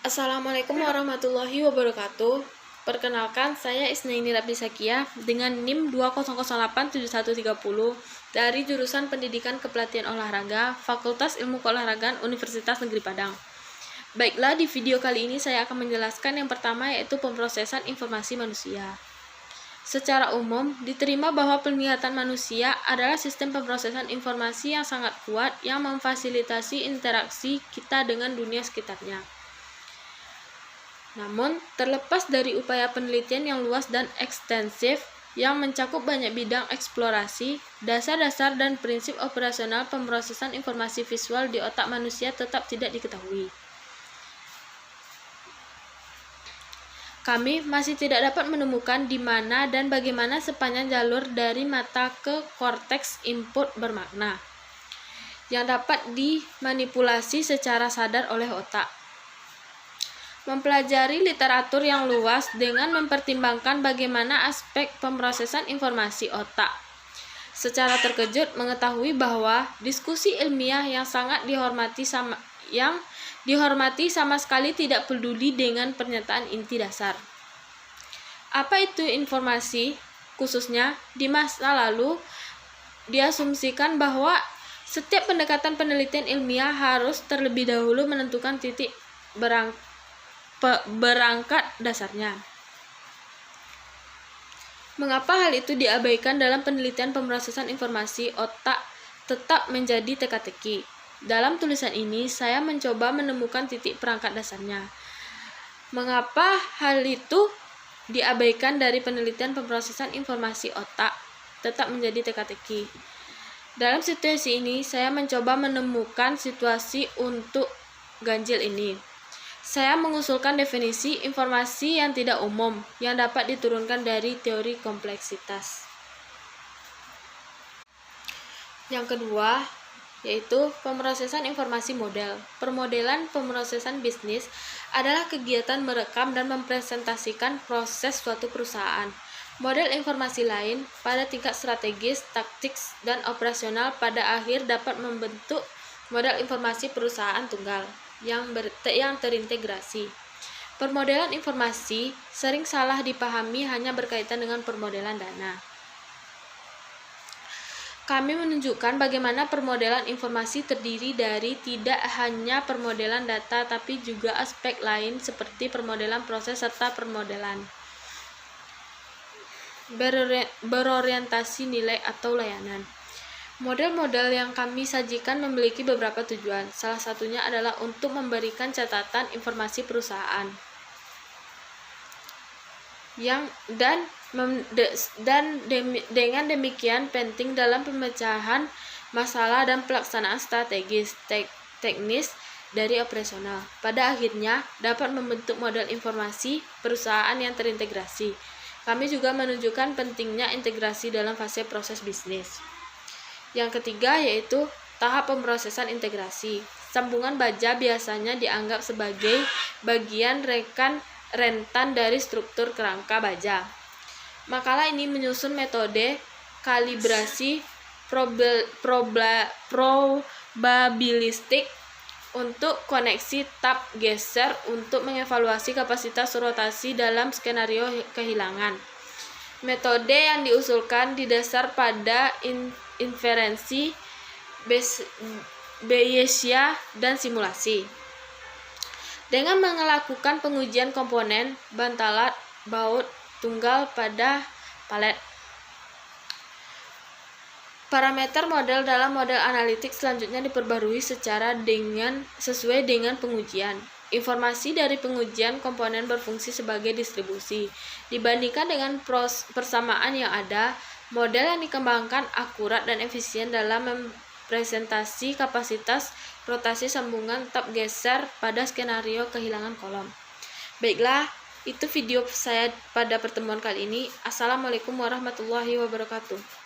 Assalamualaikum warahmatullahi wabarakatuh. Perkenalkan, saya Isnaini Rabbi Sakia dengan NIM 20087130 dari jurusan Pendidikan Kepelatihan Olahraga, Fakultas Ilmu Keolahragaan Universitas Negeri Padang. Baiklah, di video kali ini saya akan menjelaskan yang pertama, yaitu pemrosesan informasi manusia. Secara umum, diterima bahwa penglihatan manusia adalah sistem pemrosesan informasi yang sangat kuat yang memfasilitasi interaksi kita dengan dunia sekitarnya. Namun, terlepas dari upaya penelitian yang luas dan ekstensif yang mencakup banyak bidang eksplorasi, dasar-dasar dan prinsip operasional pemrosesan informasi visual di otak manusia tetap tidak diketahui. Kami masih tidak dapat menemukan di mana dan bagaimana sepanjang jalur dari mata ke korteks input bermakna yang dapat dimanipulasi secara sadar oleh otak. Mempelajari literatur yang luas dengan mempertimbangkan bagaimana aspek pemrosesan informasi otak. Secara terkejut mengetahui bahwa diskusi ilmiah yang sangat dihormati sama sekali tidak peduli dengan pernyataan inti dasar. Apa itu informasi? Khususnya di masa lalu, diasumsikan bahwa setiap pendekatan penelitian ilmiah harus terlebih dahulu menentukan titik berangkat dasarnya. Mengapa hal itu diabaikan dalam penelitian pemrosesan informasi otak tetap menjadi teka-teki? Dalam tulisan ini, saya mencoba menemukan titik perangkat dasarnya. Mengapa hal itu diabaikan dari penelitian pemrosesan informasi otak tetap menjadi teka-teki? Dalam situasi ini, saya mencoba menemukan situasi untuk ganjil ini. Saya mengusulkan definisi informasi yang tidak umum yang dapat diturunkan dari teori kompleksitas. Yang kedua, yaitu pemrosesan informasi model. Permodelan pemrosesan bisnis adalah kegiatan merekam dan mempresentasikan proses suatu perusahaan. Model informasi lain pada tingkat strategis, taktis, dan operasional pada akhir dapat membentuk model informasi perusahaan tunggal yang terintegrasi. Permodelan informasi sering salah dipahami hanya berkaitan dengan permodelan dana. Kami menunjukkan bagaimana permodelan informasi terdiri dari tidak hanya permodelan data tapi juga aspek lain seperti permodelan proses serta permodelan berorientasi nilai atau layanan. Model-model yang kami sajikan memiliki beberapa tujuan. Salah satunya adalah untuk memberikan catatan informasi perusahaan dengan demikian penting dalam pemecahan masalah dan pelaksanaan strategis teknis dari operasional. Pada akhirnya dapat membentuk model informasi perusahaan yang terintegrasi. Kami juga menunjukkan pentingnya integrasi dalam fase proses bisnis. Yang ketiga yaitu tahap pemrosesan integrasi. Sambungan baja biasanya dianggap sebagai bagian rentan dari struktur kerangka baja. Makalah ini menyusun metode kalibrasi probabilistik untuk koneksi tab geser untuk mengevaluasi kapasitas rotasi dalam skenario kehilangan. Metode yang diusulkan didasar pada inferensi Bayesian dan simulasi. Dengan melakukan pengujian komponen bantalan baut tunggal pada palet. Parameter model dalam model analitik selanjutnya diperbarui sesuai dengan pengujian. Informasi dari pengujian komponen berfungsi sebagai distribusi. Dibandingkan dengan persamaan yang ada, model yang dikembangkan akurat dan efisien dalam mempresentasi kapasitas rotasi sambungan tab geser pada skenario kehilangan kolom. Baiklah, itu video saya pada pertemuan kali ini. Assalamualaikum warahmatullahi wabarakatuh.